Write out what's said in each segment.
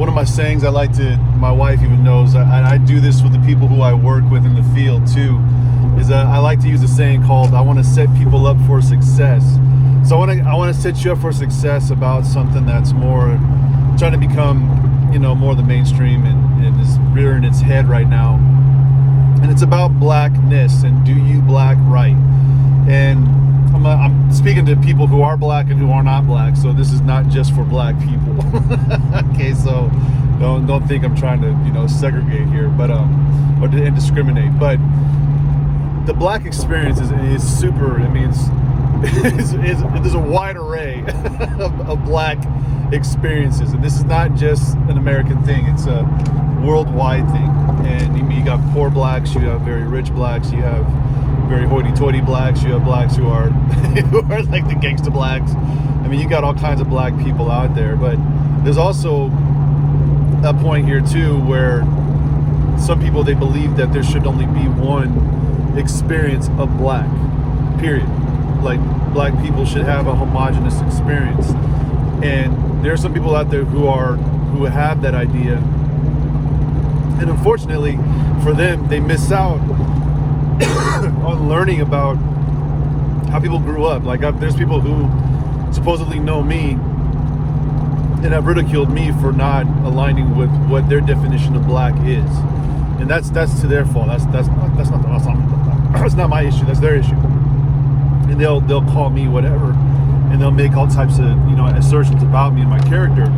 one of my sayings I like to, my wife even knows, I do this with the people who I work with in the field too, is I like to use a saying called, I want to set people up for success. So I want to set you up for success about something that's more trying to become, more the mainstream and is rearing its head right now. And it's about blackness and do you black right. And I'm speaking to people who are black and who are not black, so this is not just for black people. Okay, so don't think I'm trying to segregate here, but or to discriminate. But the black experience is super. I mean, there's a wide array of black experiences, and this is not just an American thing. It's a worldwide thing. And you got poor blacks, you have very rich blacks, you have very hoity-toity blacks, you have blacks who are like the gangsta blacks. I mean, you got all kinds of black people out there, but there's also a point here too where some people, they believe that there should only be one experience of black, period. Like black people should have a homogenous experience. And there are some people out there who have that idea, and unfortunately for them, they miss out on learning about how people grew up. Like there's people who supposedly know me and have ridiculed me for not aligning with what their definition of black is, and that's to their fault. That's not my issue. That's their issue. And they'll call me whatever, and they'll make all types of assertions about me and my character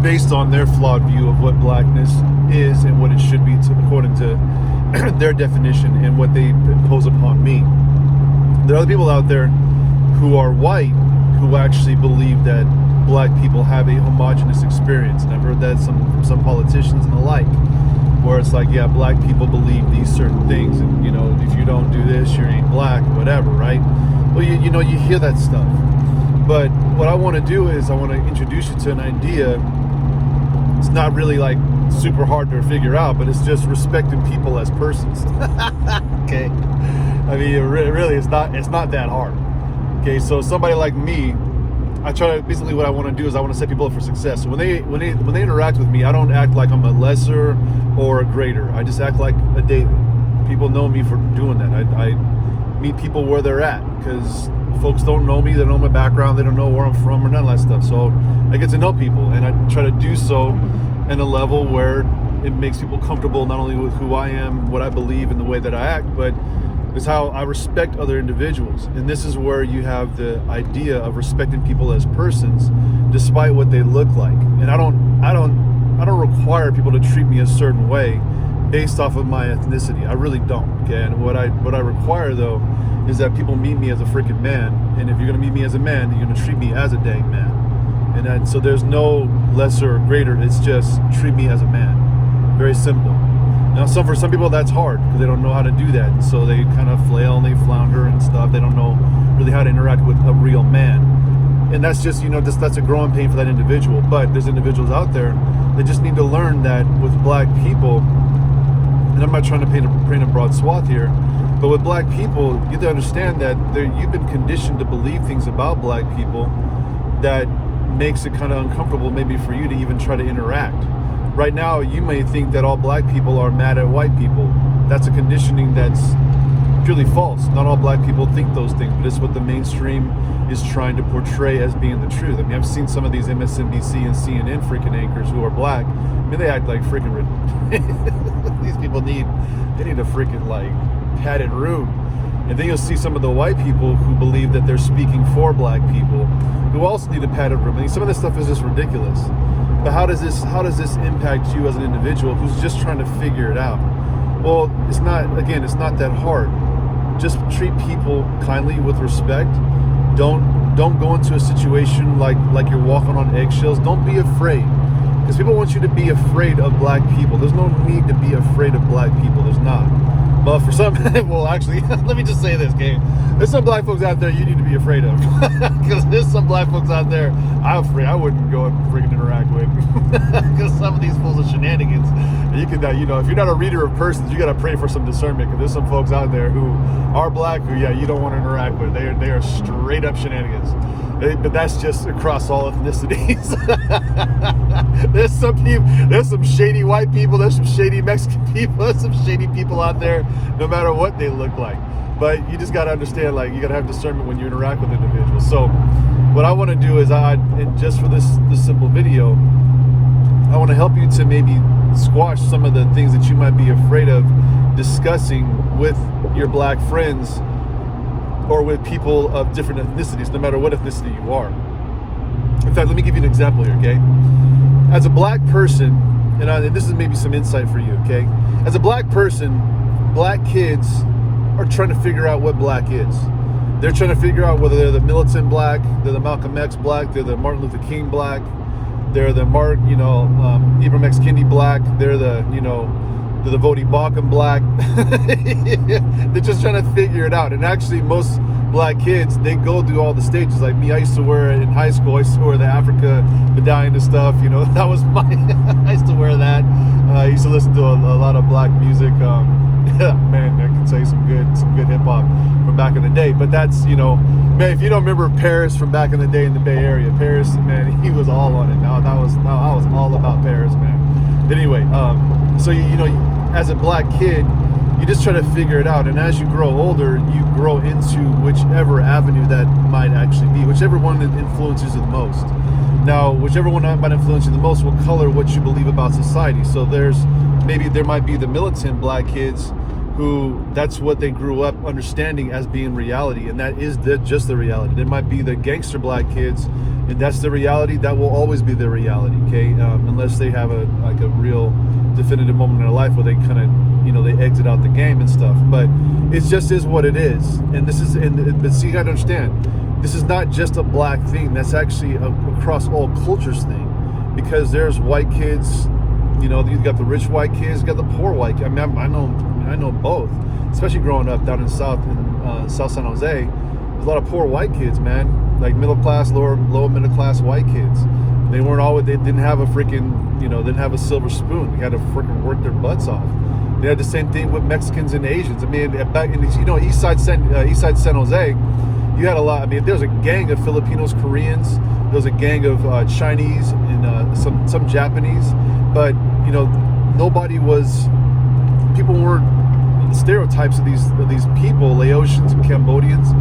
based on their flawed view of what blackness is and what it should be according to their definition and what they impose upon me. There are other people out there who are white who actually believe that black people have a homogenous experience, and I've heard that from some politicians and the like, where it's like, yeah, black people believe these certain things, and if you don't do this, you ain't black, whatever, right? Well, you hear that stuff. But what I want to do is I want to introduce you to an idea. It's not really like super hard to figure out, but it's just respecting people as persons. Okay, I mean, really, it's not that hard. Okay, so somebody like me, I try to basically what I want to do is I want to set people up for success. So when they interact with me, I don't act like I'm a lesser or a greater. I just act like a David. People know me for doing that. I meet people where they're at, because folks don't know me, they don't know my background, they don't know where I'm from or none of that stuff. So I get to know people, and I try to do so in a level where it makes people comfortable, not only with who I am, what I believe, and the way that I act, but it's how I respect other individuals. And this is where you have the idea of respecting people as persons despite what they look like. And I don't require people to treat me a certain way based off of my ethnicity. I really don't. Okay, and what I require though is that people meet me as a freaking man, and if you're gonna meet me as a man, you're gonna treat me as a dang man. And so there's no lesser or greater. It's just treat me as a man. Very simple. Now, for some people that's hard because they don't know how to do that, and so they kind of flail and they flounder and stuff. They don't know really how to interact with a real man, and that's just that's a growing pain for that individual. But there's individuals out there that just need to learn that with black people. And I'm not trying to paint a broad swath here, but with black people, you have to understand that you've been conditioned to believe things about black people that makes it kind of uncomfortable maybe for you to even try to interact. Right now, you may think that all black people are mad at white people. That's a conditioning that's purely false. Not all black people think those things, but it's what the mainstream is trying to portray as being the truth. I mean, I've seen some of these MSNBC and CNN freaking anchors who are black. I mean, they act like freaking these people need a freaking like padded room. And then you'll see some of the white people who believe that they're speaking for black people who also need a padded room. I mean, some of this stuff is just ridiculous. But how does this impact you as an individual who's just trying to figure it out? Well, it's not that hard. Just treat people kindly with respect. Don't go into a situation like you're walking on eggshells. Don't be afraid. Because people want you to be afraid of black people. There's no need to be afraid of black people. There's not. But for some, well, actually, let me just say this, okay? There's some black folks out there you need to be afraid of. Because there's some black folks out there I'm afraid I wouldn't go and freaking interact with. Because some of these fools are shenanigans. And you can, if you're not a reader of persons, you got to pray for some discernment. Because there's some folks out there who are black who, you don't want to interact with. They are straight up shenanigans. But that's just across all ethnicities. There's some shady white people, there's some shady Mexican people, there's some shady people out there, no matter what they look like. But you just got to understand, like, you got to have discernment when you interact with individuals. So what I want to do is, and just for this simple video, I want to help you to maybe squash some of the things that you might be afraid of discussing with your black friends or with people of different ethnicities, no matter what ethnicity you are. In fact, let me give you an example here, okay? As a black person, and this is maybe some insight for you, okay? As a black person, black kids are trying to figure out what black is. They're trying to figure out whether they're the militant black, they're the Malcolm X black, they're the Martin Luther King black, they're the Ibram X Kendi black, they're the Vodi Bakum black. They're just trying to figure it out. And actually, most black kids, they go through all the stages. Like me, I used to wear it in high school. I used to wear the Africa medallion and stuff. That was my. I used to wear that. I used to listen to a lot of black music. Man, I can tell you some good hip hop from back in the day. But that's man, if you don't remember Paris from back in the day in the Bay Area, Paris, man, he was all on it. I was all about Paris, man. Anyway, so as a black kid, you just try to figure it out, and as you grow older, you grow into whichever avenue that might actually be, whichever one that influences you the most. Now, whichever one might influence you the most will color what you believe about society. So there might be the militant black kids who that's what they grew up understanding as being reality, and that is just the reality. There might be the gangster black kids, and that's the reality. That will always be their reality, okay? Unless they have a real definitive moment in their life where they kind of they exit out the game and stuff. But it just is what it is. And but see, you got to understand, this is not just a black thing. That's actually across all cultures thing, because there's white kids. You got the rich white kids, you got the poor white kids. I mean, I know both. Especially growing up down in South San Jose, there's a lot of poor white kids, man. Like middle class, lower middle class white kids. They didn't have a freaking, didn't have a silver spoon. They had to freaking work their butts off. They had the same thing with Mexicans and Asians. I mean, back in East Side San Jose, you had a lot. I mean, there was a gang of Filipinos, Koreans. There was a gang of Chinese and some Japanese. But nobody was. People weren't the stereotypes of these people, Laotians and Cambodians.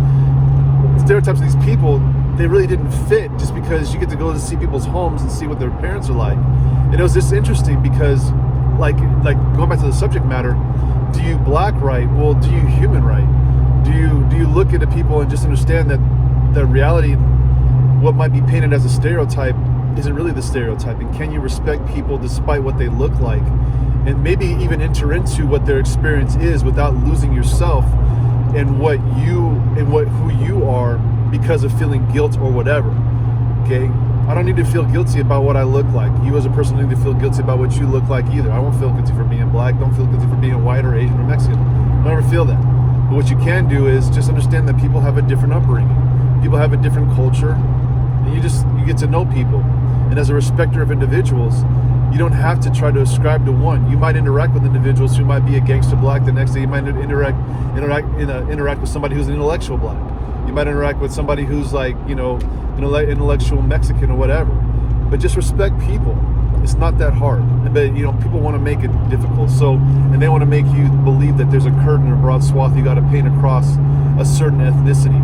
The stereotypes of these people, they really didn't fit, just because you get to go to see people's homes and see what their parents are like. And it was just interesting because, like going back to the subject matter, do you black right? Well, do you human right? Do you look at the people and just understand that the reality, what might be painted as a stereotype, isn't really the stereotype? And can you respect people despite what they look like, and maybe even enter into what their experience is without losing yourself and who you are because of feeling guilt or whatever? Okay, I don't need to feel guilty about what I look like. You as a person don't need to feel guilty about what you look like either. I won't feel guilty for being black. Don't feel guilty for being white or Asian or Mexican. Don't ever feel that. But what you can do is just understand that people have a different upbringing. People have a different culture, and you get to know people. And as a respecter of individuals, you don't have to try to ascribe to one. You might interact with individuals who might be a gangster black. The next day you might interact with somebody who's an intellectual black. You might interact with somebody who's like, intellectual Mexican or whatever. But just respect people. It's not that hard. But people want to make it difficult. And they want to make you believe that there's a curtain or a broad swath you got to paint across a certain ethnicity.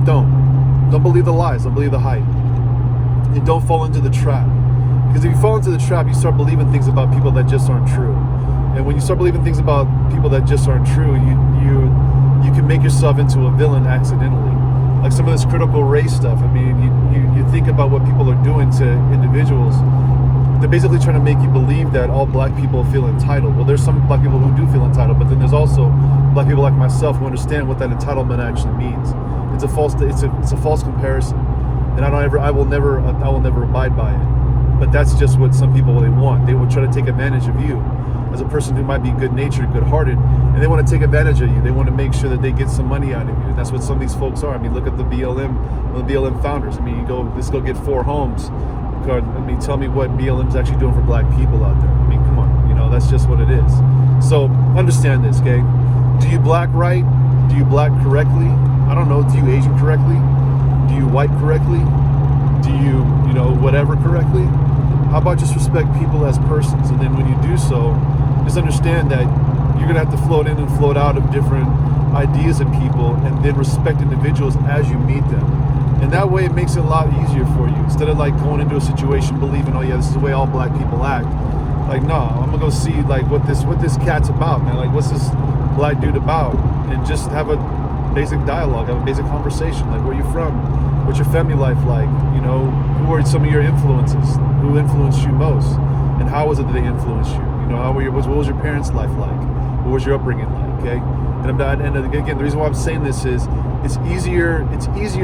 Don't believe the lies. Don't believe the hype. And don't fall into the trap. Because if you fall into the trap, you start believing things about people that just aren't true. And when you start believing things about people that just aren't true, you can make yourself into a villain accidentally. Like some of this critical race stuff. I mean, you think about what people are doing to individuals. They're basically trying to make you believe that all black people feel entitled. Well, there's some black people who do feel entitled, but then there's also black people like myself who understand what that entitlement actually means. It's a false comparison, and I will never abide by it. But that's just what some people they want. They will try to take advantage of you as a person who might be good-natured, good-hearted, and they want to take advantage of you. They want to make sure that they get some money out of you. And that's what some of these folks are. I mean, look at the BLM founders. I mean, let's go get 4 homes. I mean, tell me what BLM's actually doing for black people out there. I mean, come on, that's just what it is. So understand this, okay? Do you black right? Do you black correctly? I don't know. Do you Asian correctly? Do you wipe correctly? Do you, whatever correctly? How about just respect people as persons? And then when you do so, just understand that you're going to have to float in and float out of different ideas and people, and then respect individuals as you meet them. And that way it makes it a lot easier for you. Instead of like going into a situation believing, oh yeah, this is the way all black people act. Like, no, I'm gonna go see like what this cat's about, man. Like, what's this black dude about? And just have a basic dialogue, have a basic conversation. Like, where you from? What's your family life like? Who are some of your influences? Who influenced you most? And how was it that they influenced you? What was your parents' life like? What was your upbringing like? Okay. And again, the reason why I'm saying this is it's easier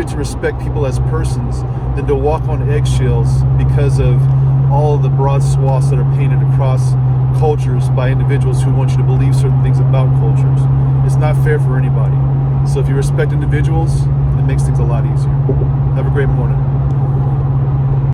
to respect people as persons than to walk on eggshells because of all of the broad swaths that are painted across cultures by individuals who want you to believe certain things about cultures. It's not fair for anybody. So if you respect individuals, it makes things a lot easier. Have a great morning.